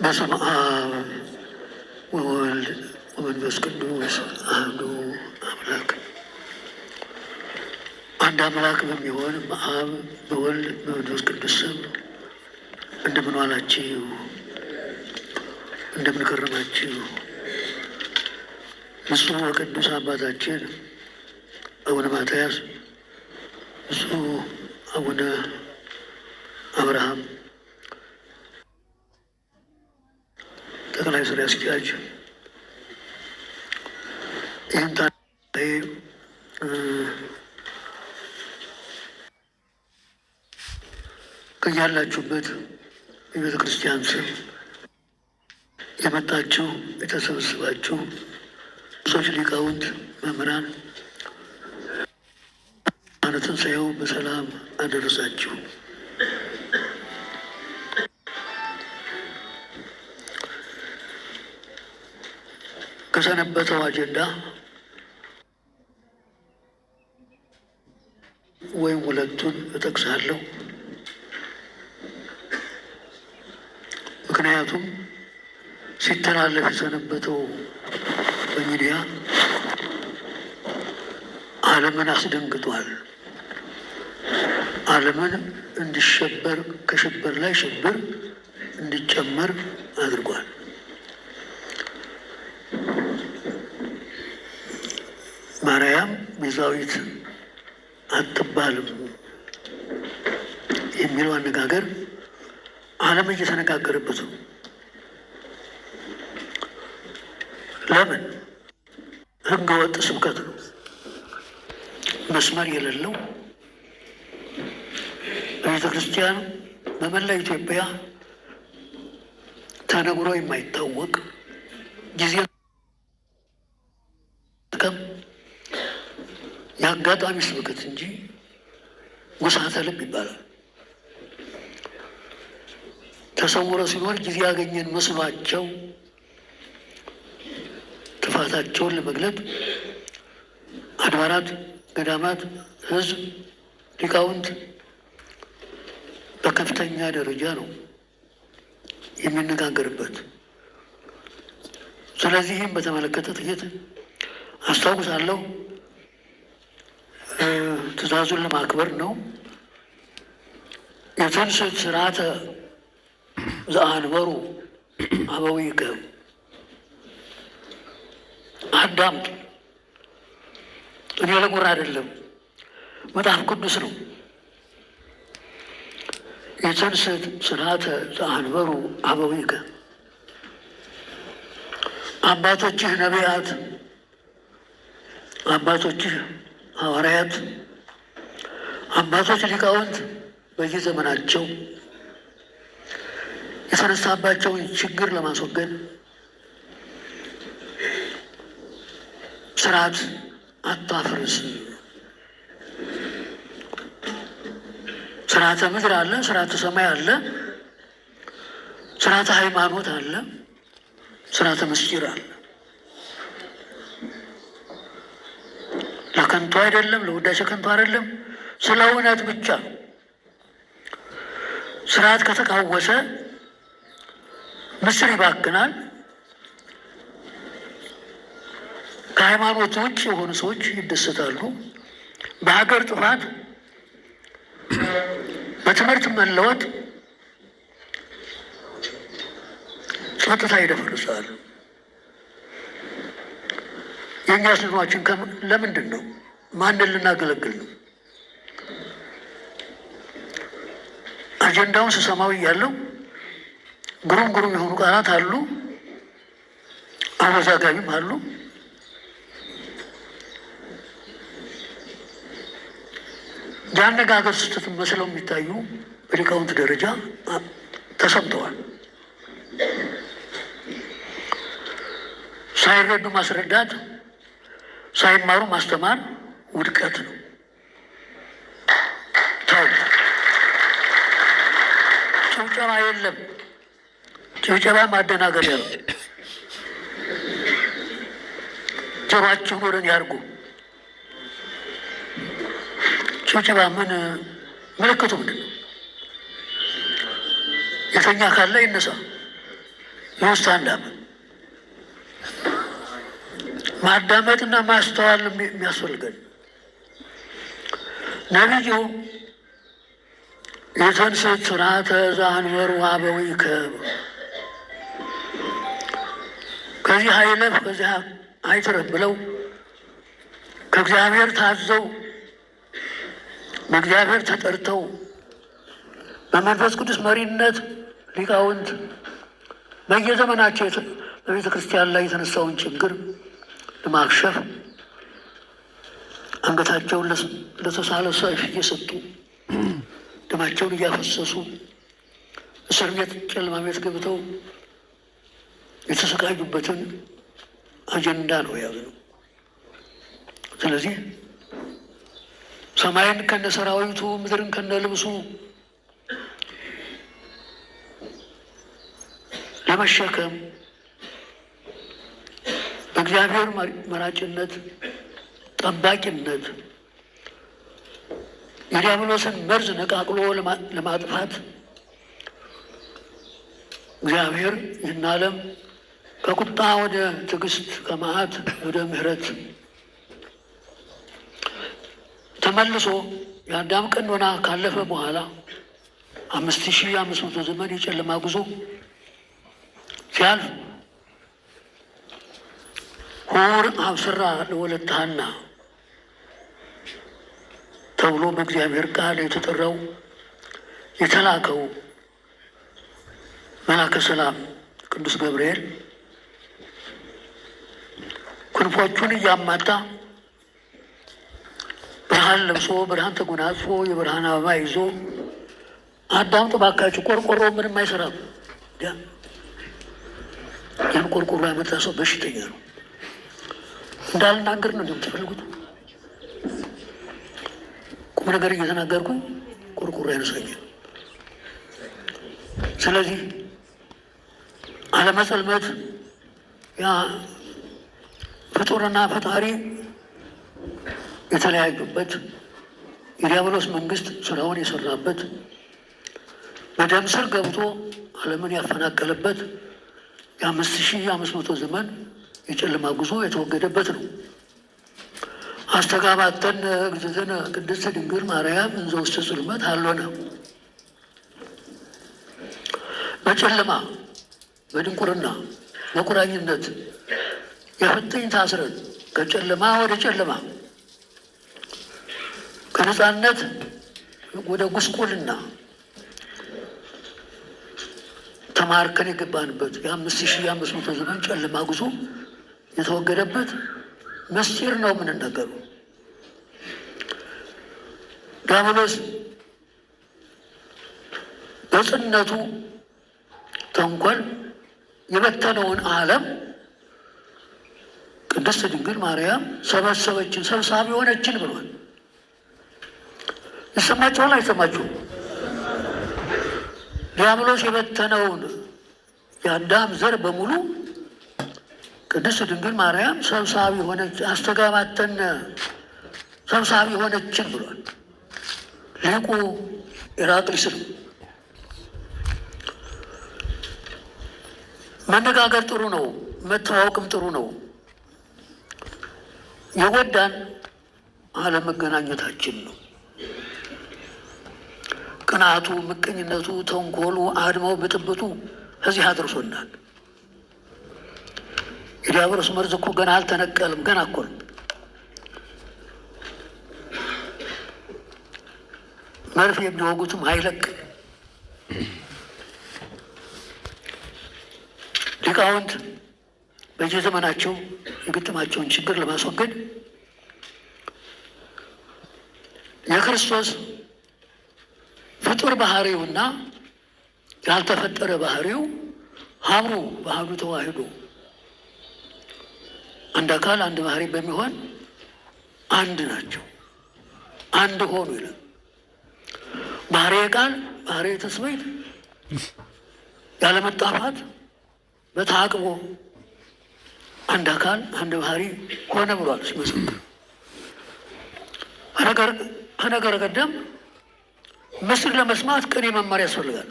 በስመ አብ ወወልድ ወመንፈስ ቅዱስ አሐዱ አምላክ። አንድ አምላክ በሚሆን በአብ በወልድ በመንፈስ ቅዱስ ስም እንደምን ዋላችሁ? እንደምን ከረማችሁ? ብፁዕ ወቅዱስ አባታችን አቡነ ማትያስ፣ ብፁዕ አቡነ አብርሃም ጠቅላይ ስራ አስኪያጅ፣ ይህን ታሪካዊ ከያላችሁበት የቤተ ክርስቲያን ስም የመጣችሁ የተሰበሰባችሁ ሰዎች፣ ሊቃውንት፣ መምህራን ትንሣኤው በሰላም አደረሳችሁ። ከሰነበተው አጀንዳ ወይም ሁለቱን እጠቅሳለሁ። ምክንያቱም ሲተላለፍ የሰነበተው በሚዲያ ዓለምን አስደንግጧል። ዓለምን እንዲሸበር ከሽብር ላይ ሽብር እንዲጨመር አድርጓል። ማርያም ቤዛዊት አትባልም የሚለው አነጋገር ዓለም እየተነጋገረበት ነው። ለምን? ሕገ ወጥ ስብከት ነው። መስመር የሌለው በቤተ ክርስቲያን በመላ ኢትዮጵያ ተነግሮ የማይታወቅ ጊዜ ጥቅም የአጋጣሚ ስብከት እንጂ ጉሳተ ልብ ይባላል። ተሰውሮ ሲኖር ጊዜ ያገኘን መስሏቸው ጥፋታቸውን ለመግለጥ አድባራት፣ ገዳማት፣ ሕዝብ፣ ሊቃውንት በከፍተኛ ደረጃ ነው የሚነጋገርበት። ስለዚህም በተመለከተ ጥቂት አስታውሳለሁ። ትእዛዙን ለማክበር ነው። የትንሣኤ ስርዓተ ዘአንበሩ አበዊከ፣ አዳምጡ። እኔ ለጉራ አይደለም፣ መጽሐፍ ቅዱስ ነው። የትንሣኤ ስርዓተ ዘአንበሩ አበዊከ፣ አባቶችህ ነቢያት፣ አባቶችህ ሐዋርያት፣ አባቶች ሊቃውንት በየዘመናቸው የተነሳባቸውን ችግር ለማስወገድ ስርዓት አታፍርስ። ስርዓተ ምድር አለ፣ ስርዓተ ሰማይ አለ፣ ስርዓተ ሃይማኖት አለ፣ ስርዓተ ምስጢር አለ። ለከንቱ አይደለም፣ ለውዳሴ ከንቱ አይደለም፣ ስለ እውነት ብቻ። ስርዓት ከተቃወሰ ምስጢር ይባክናል። ከሃይማኖት ውጭ የሆኑ ሰዎች ይደሰታሉ። በሀገር ጥፋት፣ በትምህርት መለወጥ ጸጥታ ይደፈርሳል። የእኛ ስልማችን ለምንድን ነው? ማንን ልናገለግል ነው? አጀንዳውን ስሰማው እያለው ግሩም ግሩም የሆኑ ቃላት አሉ፣ አወዛጋቢም አሉ። የአነጋገር ስህተት መስለው የሚታዩ በሊቃውንት ደረጃ ተሰምተዋል። ሳይረዱ ማስረዳት፣ ሳይማሩ ማስተማር ውድቀት ነው። ተው፣ ጭብጨባ የለም። ጭብጨባ ማደናገሪያ ነው። ጆሯችሁን ወደ እኔ ያድርጉ። ጭብጨባ ምን ምልክቱ ምንድን ነው? የተኛ ካለ ይነሳ፣ የውስጥ አንድ ዓመት ማዳመጥና ማስተዋል የሚያስፈልገን ነቢዩ የተንሥእ ሥርዓተ ዘአንበሩ አበዊከ ከዚህ አይለፍ ከዚህ አይትረፍ ብለው ከእግዚአብሔር ታዘው በእግዚአብሔር ተጠርተው በመንፈስ ቅዱስ መሪነት ሊቃውንት በየዘመናቸው በቤተ ክርስቲያን ላይ የተነሳውን ችግር ለማክሸፍ አንገታቸውን ለተሳለ ሰይፍ እየሰጡ ደማቸውን እያፈሰሱ እስር ቤት ጨለማ ቤት ገብተው የተሰቃዩበትን አጀንዳ ነው የያዝነው። ስለዚህ ሰማይን ከነ ሰራዊቱ ምድርን ከነ ልብሱ ለመሸከም በእግዚአብሔር መራጭነት ጠባቂነት የዲያብሎስን መርዝ ነቃቅሎ ለማጥፋት እግዚአብሔር ይህን ዓለም ከቁጣ ወደ ትዕግስት ከመዓት ወደ ምሕረት ተመልሶ የአዳም ቀኖና ካለፈ በኋላ 5500 ዘመን የጨለማ ጉዞ ሲያልፍ ሁር አብስራ ለወለተ ሐና ተብሎ በእግዚአብሔር ቃል የተጠራው የተላከው መልአከ ሰላም ቅዱስ ገብርኤል ክንፎቹን እያማታ ብርሃን ለብሶ ብርሃን ተጎናጽፎ የብርሃን አበባ ይዞ አዳምጡ እባካችሁ ቆርቆሮ ምንም አይሰራም። ያን ቆርቆሮ ያመጣ ሰው በሽተኛ ነው። እንዳልናገር ነው እንደምትፈልጉት ቁም ነገር እየተናገርኩኝ ቆርቆሮ ያነሳኛል። ስለዚህ አለመጸልመት ያ ፍጡርና ፈጣሪ የተለያዩበት የዲያብሎስ መንግስት ስራውን የሰራበት በደም ስር ገብቶ ዓለምን ያፈናቀለበት የ5500 ዘመን የጨለማ ጉዞ የተወገደበት ነው። አስተጋባተን እግዝእትነ ቅድስት ድንግል ማርያም እንዘ ውስተ ጽልመት ሀሎነ በጨለማ በድንቁርና በቁራኝነት የፍጥኝ ታስረን ከጨለማ ወደ ጨለማ ከነፃነት ወደ ጉስቁልና ተማርከን የገባንበት የ5500 ዘመን ጨለማ ጉዞ የተወገደበት ምስጢር ነው የምንነገሩ። ዲያብሎስ በጽነቱ ተንኮል የበተነውን ዓለም ቅድስት ድንግል ማርያም ሰበሰበችን፣ ሰብሳቢ ሆነችን ብሏል። ይሰማችኋል? አይሰማችሁም? ዲያብሎስ የበተነውን የአዳም ዘር በሙሉ ቅድስት ድንግል ማርያም ሰብሳቢ ሆነች፣ አስተጋባተን ሰብሳቢ ሆነችን ብሏል ሊቁ ኢራቅሊስ ነው። መነጋገር ጥሩ ነው፣ መተዋወቅም ጥሩ ነው። የጎዳን አለመገናኘታችን ነው። ቅናቱ፣ ምቀኝነቱ፣ ተንኮሉ፣ አድማው፣ ብጥብጡ እዚህ አድርሶናል። የዲያብሎስ መርዝ እኮ ገና አልተነቀልም። ገና እኮ መርፍ የሚወጉትም አይለቅ። ሊቃውንት በየዘመናቸው የገጠማቸውን ችግር ለማስወገድ የክርስቶስ ፍጡር ባህሪውና ያልተፈጠረ ባህሪው ሀብሩ ባህዱ ተዋህዶ አንድ አካል አንድ ባህሪ በሚሆን አንድ ናቸው፣ አንድ ሆኑ ይላል። ባህሪ ቃል ባህሪ ተስበይት ያለመጣፋት በተአቅቦ አንድ አካል አንድ ባህሪ ሆነ ብሏል ሲመሰክር። ከነገር ቀደም ምስል ለመስማት ቅኔ መማር ያስፈልጋል።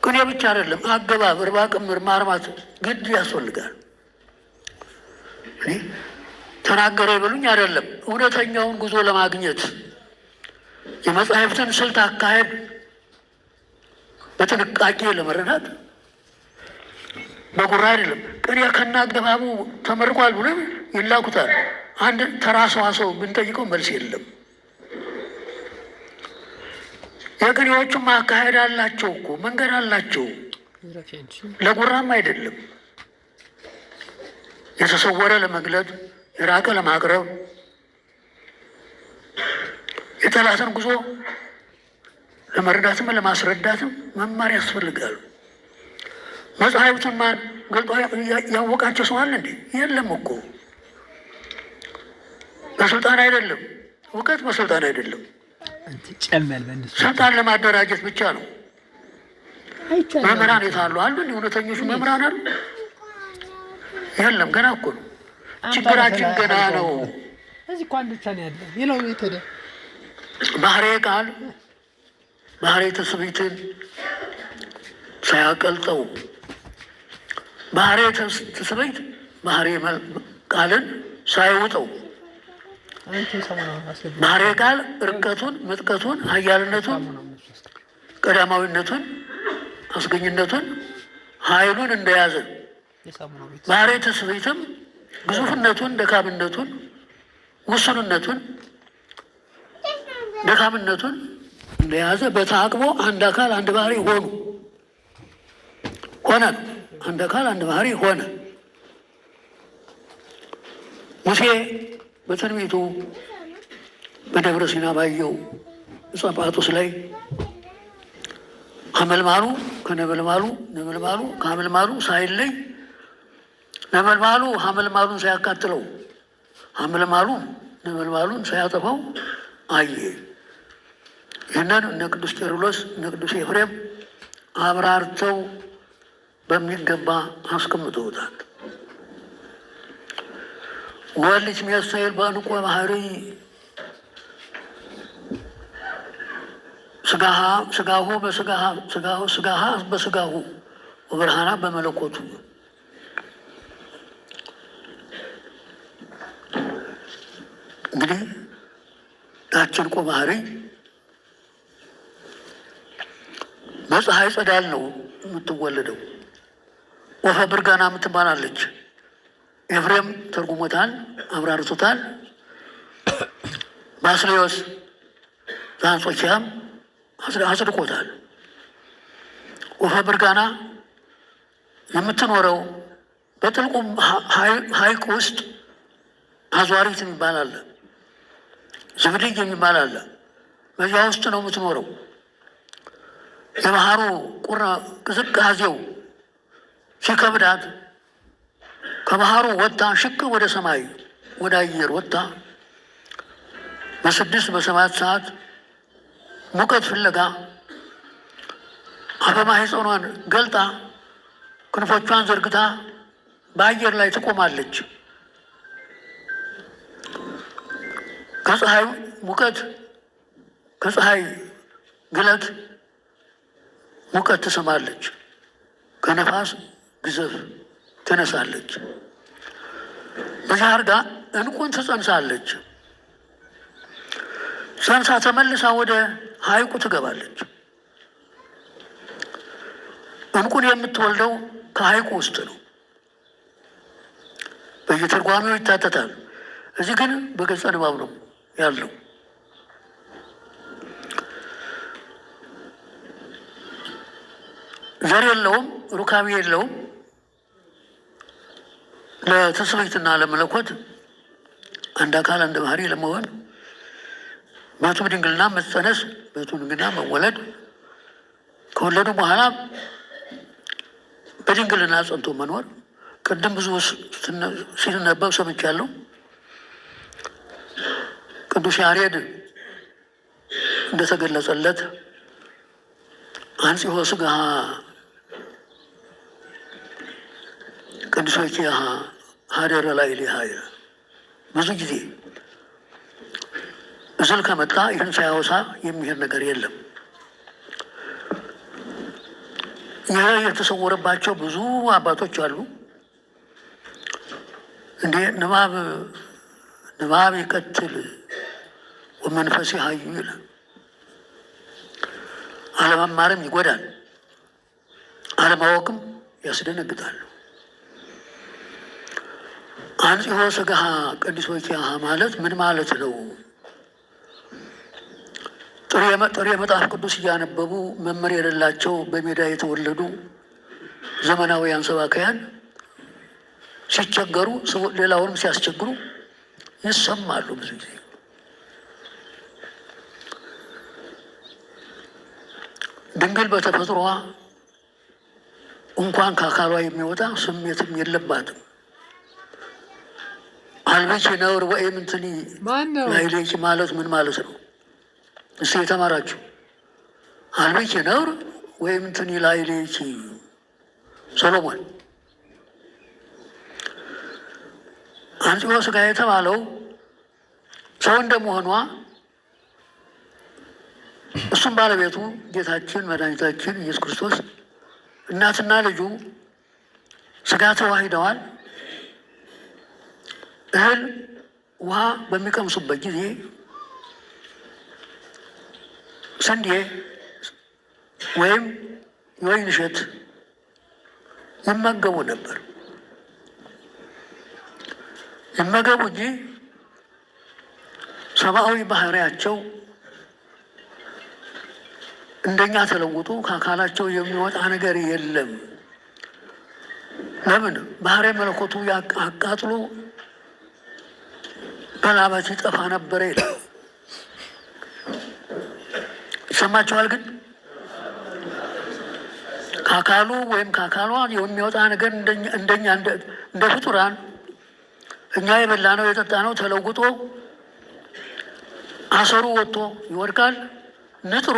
ቅኔ ቅኔ ብቻ አይደለም፣ አገባብ፣ እርባ ቅምር ማርማት ግድ ያስፈልጋል። ተናገረ ይበሉኝ አይደለም፣ እውነተኛውን ጉዞ ለማግኘት የመጽሐፍትን ስልት አካሄድ በጥንቃቄ ለመረዳት በጉራ አይደለም። ቅኔ ከናገባቡ ተመርቋል ብሎ ይላኩታል። አንድ ተራ ሰዋሰው ብንጠይቀው መልስ የለም። የቅኔዎቹም አካሄድ አላቸው እኮ መንገድ አላቸው። ለጉራም አይደለም፣ የተሰወረ ለመግለጥ፣ የራቀ ለማቅረብ፣ የጠላትን ጉዞ ለመረዳትም ለማስረዳትም መማር ያስፈልጋሉ። መጽሐፍቱን ማን ገልጦ ያወቃቸው ሰው አለ እንዴ? የለም እኮ። በስልጣን አይደለም እውቀት፣ በስልጣን አይደለም። ስልጣን ለማደራጀት ብቻ ነው። መምህራን የታሉ አሉ? እውነተኞቹ መምህራን አሉ? የለም። ገና እኮ ነው ችግራችን፣ ገና ነው። እዚህ እኮ አንድ ብቻ ነው ያለ። ሌላው የት ሄደ? ባህሬ ቃል ባህሬ ትስብእትን ሳያቀልጠው ባህሬ ትስብእት ባህሬ ቃልን ሳይውጠው ባህሬ ቃል እርቀቱን፣ ምጥቀቱን፣ ኃያልነቱን፣ ቀዳማዊነቱን፣ አስገኝነቱን፣ ኃይሉን እንደያዘ ባህሬ ትስብእትም ግዙፍነቱን፣ ደካምነቱን፣ ውሱንነቱን፣ ደካምነቱን እንደያዘ በተአቅቦ አንድ አካል አንድ ባህሪ ሆነ። አንድ አካል አንድ ባህሪ ሆነ። ሙሴ በትንቢቱ በደብረ ሲና ባየው ዕፀ ጳጦስ ላይ ሐመልማሉ ከነበልባሉ ነበልባሉ ከሐመልማሉ ሳይለይ ነበልባሉ ሐመልማሉን ሳያቃጥለው ሐመልማሉ ነበልባሉን ሳያጠፋው አየ። ይህንን እነ ቅዱስ ቄርሎስ እነ ቅዱስ ኤፍሬም አብራርተው በሚገባ አስቀምጠውታል። ወልጅ ሚያሳይል በእንቆ ባህሪ ስጋሁ ስጋሃ በስጋሁ ወብርሃና በመለኮቱ። እንግዲህ ያችን እንቆ ባህሪ በፀሐይ ጸዳል ነው የምትወለደው። ወፈ ብርጋና የምትባላለች። ኤፍሬም ተርጉሞታል፣ አብራርቶታል። ባስልዮስ ዘአንጾኪያም አጽድቆታል። ወፈ ብርጋና የምትኖረው በጥልቁ ሐይቅ ውስጥ አዟሪት የሚባል አለ፣ ዝብድይ የሚባል አለ። በዚያ ውስጥ ነው የምትኖረው። የባህሩ ቁራ ቅዝቃዜው ሲከብዳት ከባህሩ ወጣ ሽክ ወደ ሰማይ ወደ አየር ወጣ። በ6 በ7 ሰዓት ሙቀት ፍለጋ አፈ ማኅፀኗን ገልጣ ክንፎቿን ዘርግታ በአየር ላይ ትቆማለች። ከፀሐይ ሙቀት ከፀሐይ ግለት ሙቀት ትስማለች፣ ከነፋስ ግዘፍ ትነሳለች። በዚህ አድርጋ እንቁን ትጸንሳለች። ጸንሳ ተመልሳ ወደ ሐይቁ ትገባለች። እንቁን የምትወልደው ከሐይቁ ውስጥ ነው። በየተርጓሚው ይታተታል። እዚህ ግን በገጸ ንባብ ነው ያለው። ዘር የለውም፣ ሩካቤ የለውም። ለትስብእትና ለመለኮት አንድ አካል አንድ ባህሪ ለመሆን በሕቱም ድንግልና መጸነስ፣ በሕቱም ድንግልና መወለድ፣ ከወለዱ በኋላ በድንግልና ጸንቶ መኖር። ቅድም ብዙ ሲነበብ ሰምቻለሁ። ቅዱስ ያሬድ እንደተገለጸለት አንጽሖ ሥጋሃ ቅዱሶኪሃ ሀደረ ላዕሌሃ ይላል። ብዙ ጊዜ እስል ከመጣ ይህን ሳያወሳ የሚሄድ ነገር የለም። ይህ የተሰወረባቸው ብዙ አባቶች አሉ። እንዴ ንባብ ይቀትል ወመንፈስ ሀዩ ይላል። አለመማርም ይጎዳል፣ አለማወቅም ያስደነግጣል። አንጽሖ ሥጋሃ ቅድሶ ኪያሃ ማለት ምን ማለት ነው? ጥሬ መጽሐፍ ቅዱስ እያነበቡ መመሪያ የሌላቸው በሜዳ የተወለዱ ዘመናዊያን ሰባክያን ሲቸገሩ ሌላውንም ሲያስቸግሩ ይሰማሉ። ብዙ ጊዜ ድንግል በተፈጥሮዋ እንኳን ከአካሏ የሚወጣ ስሜትም የለባትም። አልበኪ ነውር ወይም እንትኒ ላይሌኪ ማለት ምን ማለት ነው? እስኪ የተማራችሁ አልበኪ ነውር ወይም እንትኒ ላይሌኪ ሰሎሞን አንጽሖ ሥጋ የተባለው ሰው እንደመሆኗ እሱም ባለቤቱ ጌታችን መድኃኒታችን ኢየሱስ ክርስቶስ እናትና ልጁ ሥጋ ተዋሂደዋል። እህል ውሃ በሚቀምሱበት ጊዜ ስንዴ ወይም የወይን እሸት ይመገቡ ነበር። ይመገቡ እንጂ ሰብአዊ ባህሪያቸው እንደኛ ተለውጦ ከአካላቸው የሚወጣ ነገር የለም። ለምን? ባህሪ መለኮቱ አቃጥሎ በላበት ይጠፋ ነበረ ይላል። ይሰማችኋል? ግን ከአካሉ ወይም ከአካሏ የሚወጣ ነገር እንደኛ እንደ ፍጡራን እኛ የበላነው የጠጣነው ተለውጦ አሰሩ ወጥቶ ይወድቃል። ንጥሩ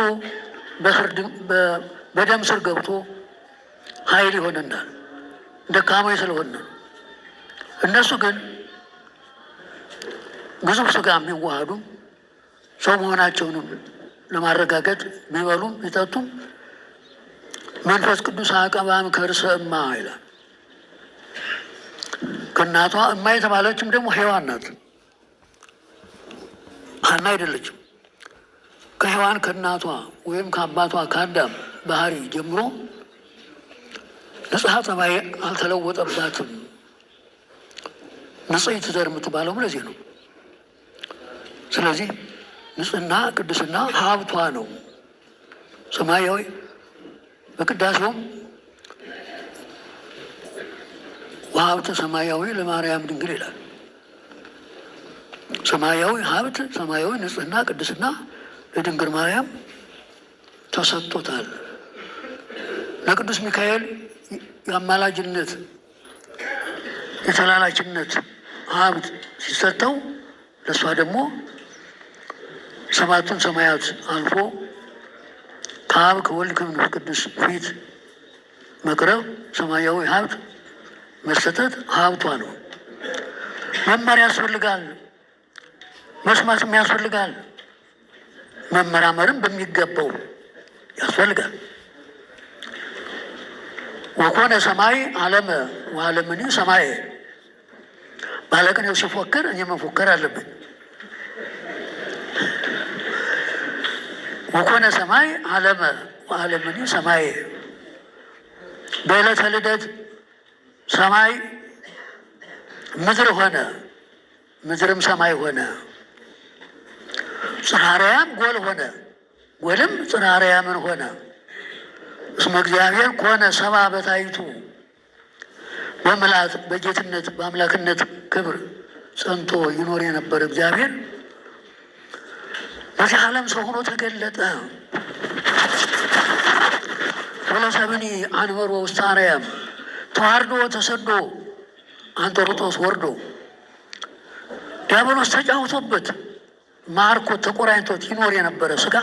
በደም ስር ገብቶ ኃይል ይሆነናል፣ ደካሞች ስለሆነ። እነሱ ግን ግዙፍ ሥጋ የሚዋሃዱ ሰው መሆናቸውንም ለማረጋገጥ ቢበሉም ቢጠጡም መንፈስ ቅዱስ አቀባም ከርሰ እማ ይላል። ከእናቷ እማ የተባለችም ደግሞ ሔዋን ናት፣ ሐና አይደለችም። ከሔዋን ከእናቷ ወይም ከአባቷ ከአዳም ባህሪ ጀምሮ ንጽሐ ጠባይ አልተለወጠባትም። ንጽሕት ዘር የምትባለው ለዚህ ነው። ስለዚህ ንጽሕና ቅድስና ሀብቷ ነው። ሰማያዊ በቅዳሴውም ወሀብተ ሰማያዊ ለማርያም ድንግል ይላል። ሰማያዊ ሀብት፣ ሰማያዊ ንጽሕና ቅድስና ለድንግል ማርያም ተሰጥቶታል። ለቅዱስ ሚካኤል የአማላጅነት የተላላችነት ሀብት ሲሰጠው ለእሷ ደግሞ ሰባቱን ሰማያት አልፎ ከአብ ከወልድ ከመንፈስ ቅዱስ ፊት መቅረብ ሰማያዊ ሀብት መሰጠት ሀብቷ ነው። መማር ያስፈልጋል፣ መስማትም ያስፈልጋል፣ መመራመርም በሚገባው ያስፈልጋል። ወኮነ ሰማይ ዓለመ ወዓለምኒ ሰማይ። ባለቅኔው ሲፎክር እኔ መፎከር አለብኝ። ወኮነ ሰማይ ዓለመ ወዓለምኒ ሰማይ። በዕለተ ልደት ሰማይ ምድር ሆነ፣ ምድርም ሰማይ ሆነ። ጽርሐ አርያም ጎል ሆነ፣ ጎልም ጽርሐ አርያምን ሆነ። እስመ እግዚአብሔር ኮነ ሰብአ በታይቱ። በምልአት በጌትነት በአምላክነት ክብር ጸንቶ ይኖር የነበረ እግዚአብሔር በዚህ ዓለም ሰው ሆኖ ተገለጠ። ወለሰብኒ አንበሮ ውስተ አርያም። ተዋርዶ ተሰዶ አንጦርጦስ ወርዶ ዲያብሎስ ተጫውቶበት ማርኮት ተቆራኝቶት ይኖር የነበረ ሥጋ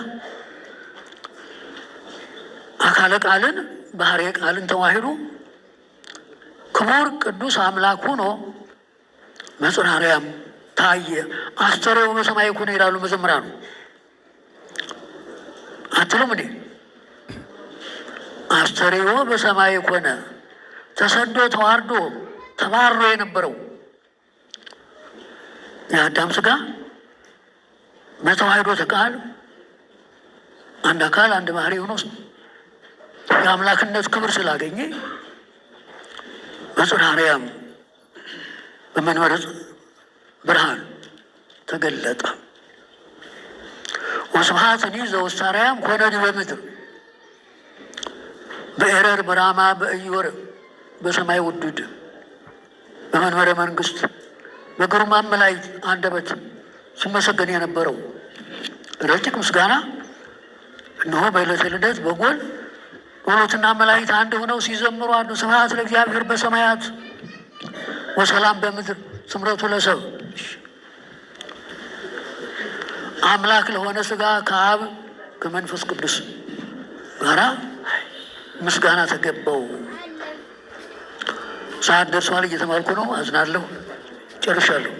አካለ ቃልን ባህሬ ቃልን ተዋሂዶ ክቡር ቅዱስ አምላክ ሆኖ በጽርሐ አርያም ታየ። አስተርእዮ በሰማይ ኮነ ይላሉ መዘምራኑ። አትሉም እንዴ? አስተርእዮ በሰማይ ኮነ ተሰዶ ተዋርዶ ተባሮ የነበረው የአዳም ስጋ በተዋህዶ ተቃል አንድ አካል አንድ ባህሪ ሆኖ የአምላክነት ክብር ስላገኘ በጽርሐ አርያም በመንበረ ብርሃን ተገለጠ። ወስብሐትኒ ዘውስተ አርያም ኮነ ዲበ ምድር በኤረር በራማ በኢዮር በሰማይ ውዱድ በመንበረ መንግስት በግሩማን መላእክት አንደበት ሲመሰገን የነበረው ረቂቅ ምስጋና እነሆ በዕለተ ልደት በጎል ጸሎትና መላእክት አንድ ሆነው ሲዘምሩ አሉ። ስብሐት ለእግዚአብሔር በሰማያት ወሰላም በምድር ስምረቱ ለሰብ። አምላክ ለሆነ ስጋ ከአብ ከመንፈስ ቅዱስ ጋራ ምስጋና ተገባው። ሰዓት ደርሷል። እየተማልኩ ነው። አዝናለሁ። ጨርሻለሁ።